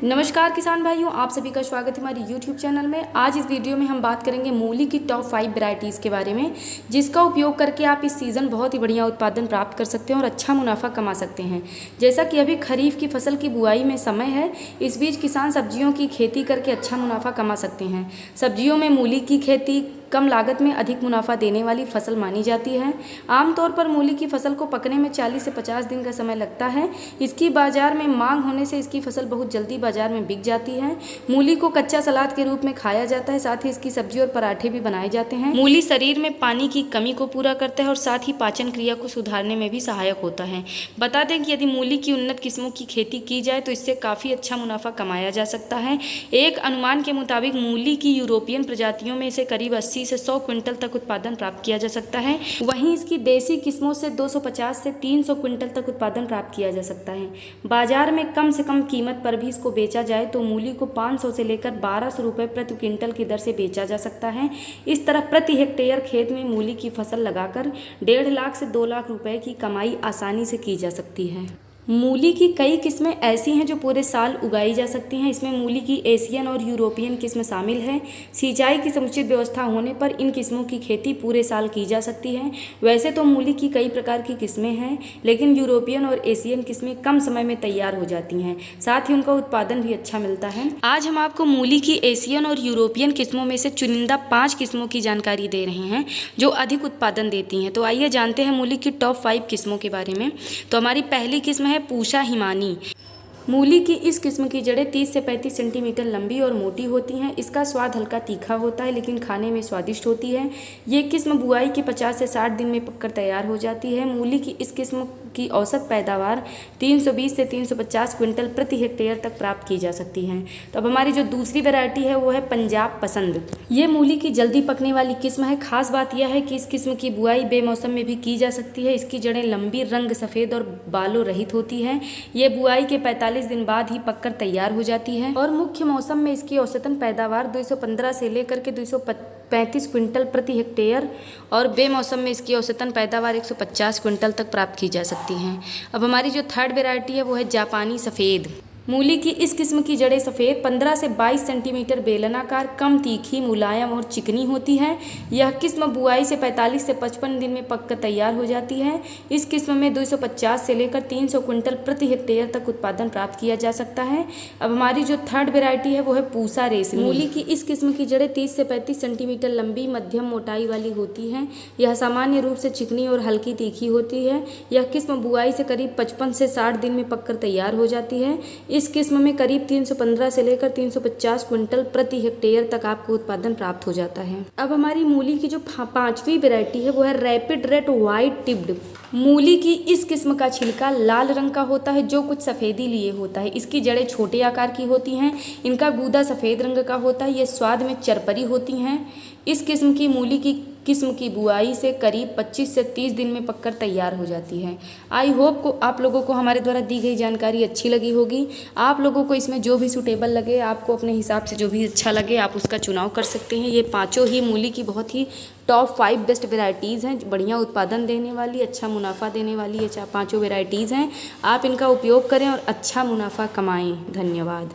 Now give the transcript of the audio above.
नमस्कार किसान भाइयों, आप सभी का स्वागत है हमारे YouTube चैनल में। आज इस वीडियो में हम बात करेंगे मूली की टॉप 5 वैरायटीज़ के बारे में, जिसका उपयोग करके आप इस सीज़न बहुत ही बढ़िया उत्पादन प्राप्त कर सकते हैं और अच्छा मुनाफा कमा सकते हैं। जैसा कि अभी खरीफ की फसल की बुआई में समय है, इस बीच किसान सब्जियों की खेती करके अच्छा मुनाफा कमा सकते हैं। सब्जियों में मूली की खेती कम लागत में अधिक मुनाफा देने वाली फसल मानी जाती है। आमतौर पर मूली की फसल को पकने में 40 से 50 दिन का समय लगता है। इसकी बाजार में मांग होने से इसकी फसल बहुत जल्दी बाजार में बिक जाती है। मूली को कच्चा सलाद के रूप में खाया जाता है, साथ ही इसकी सब्जी और पराठे भी बनाए जाते हैं। मूली शरीर में पानी की कमी को पूरा करता है और साथ ही पाचन क्रिया को सुधारने में भी सहायक होता है। बता दें कि यदि मूली की उन्नत किस्मों की खेती की जाए तो इससे काफ़ी अच्छा मुनाफा कमाया जा सकता है। एक अनुमान के मुताबिक मूली की यूरोपियन प्रजातियों में से करीब 80 से 100 क्विंटल तक उत्पादन प्राप्त किया जा सकता है। वहीं इसकी देसी किस्मों से 250 से 300 क्विंटल तक उत्पादन प्राप्त किया जा सकता है। बाजार में कम से कम कीमत पर भी इसको बेचा जाए तो मूली को 500 से लेकर 1200 रुपये प्रति क्विंटल की दर से बेचा जा सकता है। इस तरह प्रति हेक्टेयर खेत में मूली की फसल लगाकर 1.5 लाख से 2 लाख रुपए की कमाई आसानी से की जा सकती है। मूली की कई किस्में ऐसी हैं जो पूरे साल उगाई जा सकती हैं। इसमें मूली की एशियन और यूरोपियन किस्म शामिल है। सिंचाई की समुचित व्यवस्था होने पर इन किस्मों की खेती पूरे साल की जा सकती है। वैसे तो मूली की कई प्रकार की किस्में हैं, लेकिन यूरोपियन और एशियन किस्में कम समय में तैयार हो जाती हैं, साथ ही उनका उत्पादन भी अच्छा मिलता है। आज हम आपको मूली की एशियन और यूरोपियन किस्मों में से चुनिंदा 5 किस्मों की जानकारी दे रहे हैं जो अधिक उत्पादन देती हैं। तो आइए जानते हैं मूली की टॉप 5 किस्मों के बारे में। तो हमारी पहली किस्म है पूषा हिमानी। मूली की इस किस्म की जड़ें 30 से 35 सेंटीमीटर लंबी और मोटी होती हैं। इसका स्वाद हल्का तीखा होता है, लेकिन खाने में स्वादिष्ट होती है। ये किस्म बुआई के 50 से 60 दिन में पककर तैयार हो जाती है। मूली की इस किस्म की औसत पैदावार 320 से 350 क्विंटल प्रति हेक्टेयर तक प्राप्त की जा सकती है। तो अब हमारी जो दूसरी वैरायटी है वो है पंजाब पसंद। ये मूली की जल्दी पकने वाली किस्म है। खास बात यह है कि इस किस्म की बुआई बेमौसम में भी की जा सकती है। इसकी जड़ें लंबी, रंग सफ़ेद और बालों रहित होती हैं। ये बुआई के 45 दिन बाद ही पककर तैयार हो जाती है और मुख्य मौसम में इसकी औसतन पैदावार 215 से लेकर के 235 क्विंटल प्रति हेक्टेयर और बेमौसम में इसकी औसतन पैदावार 150 क्विंटल तक प्राप्त की जा सकती हैं। अब हमारी जो थर्ड वैरायटी है वो है जापानी सफ़ेद। मूली की इस किस्म की जड़ें सफ़ेद, 15 से 22 सेंटीमीटर बेलनाकार, कम तीखी, मुलायम और चिकनी होती है। यह किस्म बुआई से 45 से 55 दिन में पककर तैयार हो जाती है। इस किस्म में 250 से लेकर 300 क्विंटल प्रति हेक्टेयर तक उत्पादन प्राप्त किया जा सकता है। अब हमारी जो थर्ड वैरायटी है वो है पूसा रेशमी। मूली की इस किस्म की जड़ें 30 से 35 सेंटीमीटर लंबी, मध्यम मोटाई वाली होती हैं। यह सामान्य रूप से चिकनी और हल्की तीखी होती है। यह किस्म बुआई से करीब 55 से 60 दिन में पककर तैयार हो जाती है। इस किस्म में करीब 315 से लेकर 350 क्विंटल प्रति हेक्टेयर तक आपको उत्पादन प्राप्त हो जाता है। अब हमारी मूली की जो 5वीं वैरायटी है वो है रैपिड रेड व्हाइट टिप्ड। मूली की इस किस्म का छिलका लाल रंग का होता है जो कुछ सफ़ेदी लिए होता है। इसकी जड़ें छोटे आकार की होती हैं। इनका गूदा सफ़ेद रंग का होता है। ये स्वाद में चरपरी होती हैं। इस किस्म की मूली की किस्म की बुआई से करीब 25 से 30 दिन में पककर तैयार हो जाती है। आई होप को आप लोगों को हमारे द्वारा दी गई जानकारी अच्छी लगी होगी। आप लोगों को इसमें जो भी सूटेबल लगे, आपको अपने हिसाब से जो भी अच्छा लगे, आप उसका चुनाव कर सकते हैं। ये पाँचों ही मूली की बहुत ही टॉप 5 बेस्ट वेराइटीज़ हैं, बढ़िया उत्पादन देने वाली, अच्छा मुनाफा देने वाली ये 5 वैरायटीज़ हैं। आप इनका उपयोग करें और अच्छा मुनाफा कमाएँ। धन्यवाद।